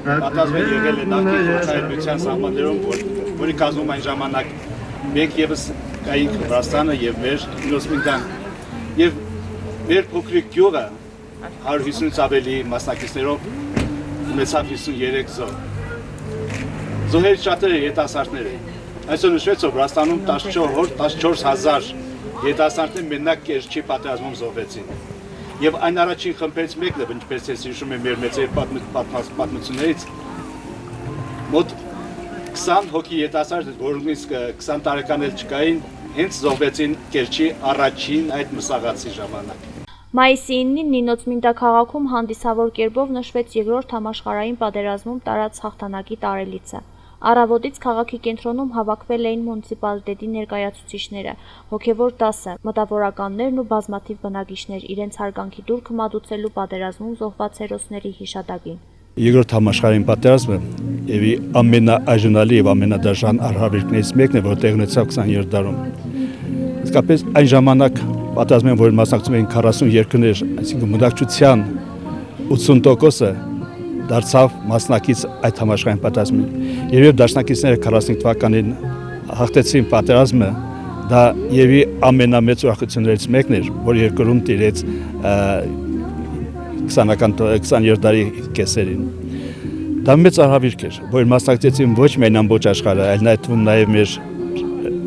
պատասխան եղել է նախկին խորհրդային սահմաններում, որի կազմում այն ժամանակ մենք եւս կայինք Վրաստանը եւ մեր Նոսմինդան եւ մեր փոքրիկ գյուղը 150-ից ավելի մասնակիցներով ունեցավ 53 զոհ։ Զոհերի շատերը երիտասարդներ էին։ Այսօր նշվեց, որ Վրաստանում 14,000 երիտասարդներ մենակ Կերչի պատերազմում զոհվեցին։ Եվ այն առաջին խմբերից մեկն է, ինչպես ես հիշում եմ մեր մեծերի պատմություններից, մոտ 20 հոգի երիտասարդ, որոնց 20 տարեկան էլ չկային, հենց զոհվեցին Կերչի առաջին այդ մսաղացի ժամանակ։ Մայիսի 9-ին Նինոցմինդա քաղաքում հանդիսավոր կերպով նշվեց երկրորդ համաշխարհային պատերազմում տարած հաղթանակի տարելիցը։ Առավոտից քաղաքի կենտրոնում հավաքվել էին մունիցիպալիտետի ներկայացուցիչները, հոգևոր դասը, մտավորականներն ու բազմաթիվ բնակիչներ իրենց հարգանքի դուրքը մատուցելու պատերազմում զոհված հերոսների հիշատակին։ Երկրորդ համաշխարհային պատերազմը եւ ամենաայժանալի եւ ամենադաժան արհավիրքներից մեկն է, որ տեղ ունեցավ 20-րդ դարում։ Իսկապես այն ժամանակ պատերազմին, որ մասնակցում էին 40 երկրներ, այսինքն բնակչության 80%-ը դարձավ մասնակից այդ համաշխարհային պատերազմին։ Երբ դաշնակիցները 45 թվականին հաղթեցին պատերազմը, դա եւի ամենամեծ ուրախություններից մեկն էր, որ երկրում տիրեց 20-րդ դարի կեսերին։ Դա մեծ արհավիրք էր, որ մասնակցեցին ոչ միայն ամբողջ աշխարհը, այլ նաեւ մեր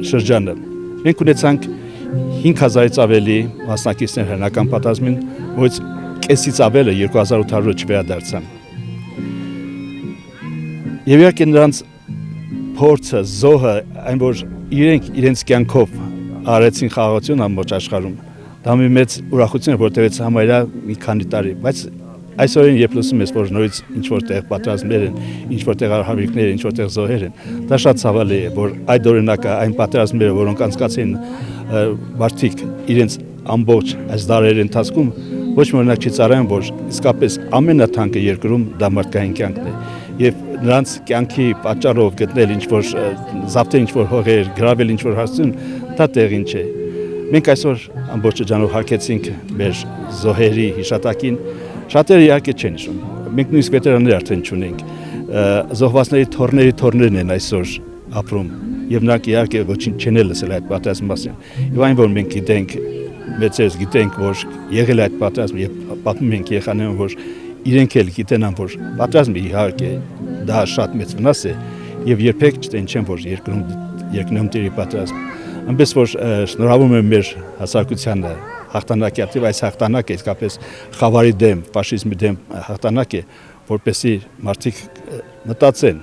շրջանը։ Մենք ունեցանք 5000-ից ավելի մասնակիցներ հերնական պատերազմին, որից կեսից ավելը 2800-ը չվերադարձան։ Եվ իհարկե նրանց փորձը, զոհը, այն որ իրենց կյանքով արեցին խաղաղություն ամբողջ աշխարհում, դա մի մեծ ուրախություն է, որտեղից համարյա մի քանի տարի, բայց այսօրին երբ լսում ես, որ նորից ինչ-որտեղ պատերազմներ են, ինչ-որտեղ արհավիրքներ են, ինչ-որտեղ զոհեր են, դա շատ ցավալի է, որ այդ օրինակը այն պատերազմները, որոնք անցկացին մարդիկ իրենց ամբողջ այս դարերի ընթացքում, ոչ մի օրինակ չի ծառայում, որ իսկապես ամենաթանկը երկրում դա մարդկային կյանքն է, եւ նրանց կյանքի պատճառով գտնել ինչ-որ զավթել ինչ-որ հողեր, գրավել ինչ-որ հարցություն, դա տեղին չէ։ Մենք այսօր ամբողջ շրջանով հարգեցինք մեր զոհերի հիշատակին, շատերը իհարկե չեն հիշում, մենք նույնիսկ վետերաններ արդեն չունենք, զոհվածների թոռներն են այսօր ապրում, եւ նրանք իհարկե ոչինչ չեն լսել այդ պատերազմի մասին։ Եվ այն որ մենք գիտենք, մեծերս գիտենք, որ եղել է այդ պատերազմը եւ պատմում ենք երեխաներին, որ իրենք էլ գիտենան, որ պատերազմը իհարկե դա շատ մեծ վնաս է եւ երբեք չտենչեն, որ երկրում տիրի պատերազմ։ Այնպես որ շնորհավորում եմ մեր հասարակությանը հաղթանակի ակտիվ, այս հաղթանակը իսկապես խավարի դեմ, ֆաշիզմի դեմ հաղթանակ է, որպեսզի մարդիկ մտածեն,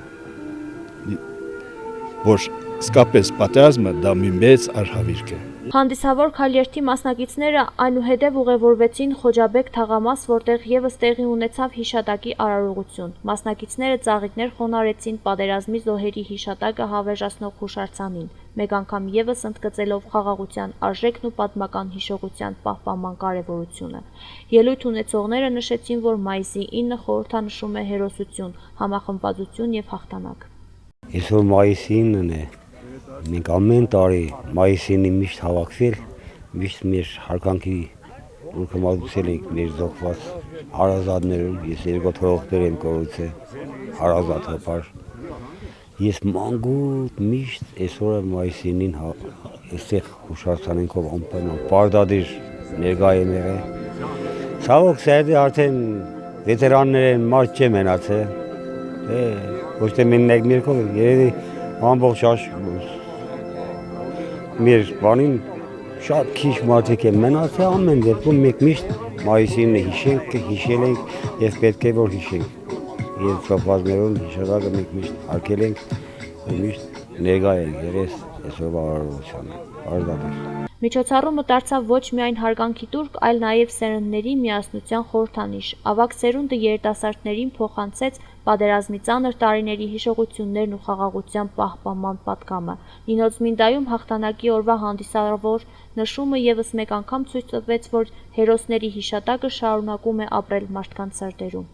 որ իսկապես պատերազմը դա մի մեծ արհավիրք է։ Հանդիսավոր քայլերթի մասնակիցները այնուհետև ուղևորվեցին Խոջաբեկ թաղամաս, որտեղ եւս տեղի ունեցավ հիշատակի արարողություն։ Մասնակիցները ծաղիկներ խոնարհեցին պատերազմի զոհերի հիշատակը հավերժացնող հուշարձանին, մեկ անգամ եւս ընդգծելով խաղաղության արժեքն ու պատմական հիշողության պահպանման կարեւորությունը։ Ելույթ ունեցողները նշեցին, որ մայիսի 9-ը խորհրդանշում է հերոսություն, համախմբվածություն եւ հաղթանակ։ Այսօր մայիսի 9-ն է։ Մենք ամեն տարի մայիսի 9-ին միշտ հավաքվել, միշտ մեր հարգանքի դուրքը մատուցել ենք մեր զոհված հարազատներուն, ես երկու թողողներ եմ կորուցել, հարազատ հպար։ Ես մանգուտ միշտ այսօրը մայիսի 9-ին այստեղ հուշարձանենքով անպայման պարտադիր ներկա եմ եղել։ Ցավոք սերդի արդեն վետերաններ են, մարդ չէ մնացել։ Ոչ թե մենակ մերքով, երևի ամբողջ մեր բանին շատ քիչ մարդիկ են մնացել, ամեն դեպքում մենք միշտ մայիսի 9-ը հիշենք, հիշել ենք եւ պետք է որ հիշենք։ Եվ ծովազներուն հիշատակը մենք միշտ արկել ենք, միշտ ներկա ենք երես այսօրվա արարողությանը, արժանանք։ Միջոցառումը դարձավ ոչ միայն հարգանքի տուրք, այլ նաև սերունդների միասնության խորհրդանիշ։ Ավագ սերունդը երիտասարդներին փոխանցեց պատերազմի ծանր տարիների հիշողություններն ու խաղաղության պահպանման պատգամը։ Նինոցմինդայում հաղթանակի օրվա հանդիսավոր նշումը եւս մեկ անգամ ցույց տվեց, որ հերոսների հիշատակը շարունակում է ապրել մարդկանց սրտերում։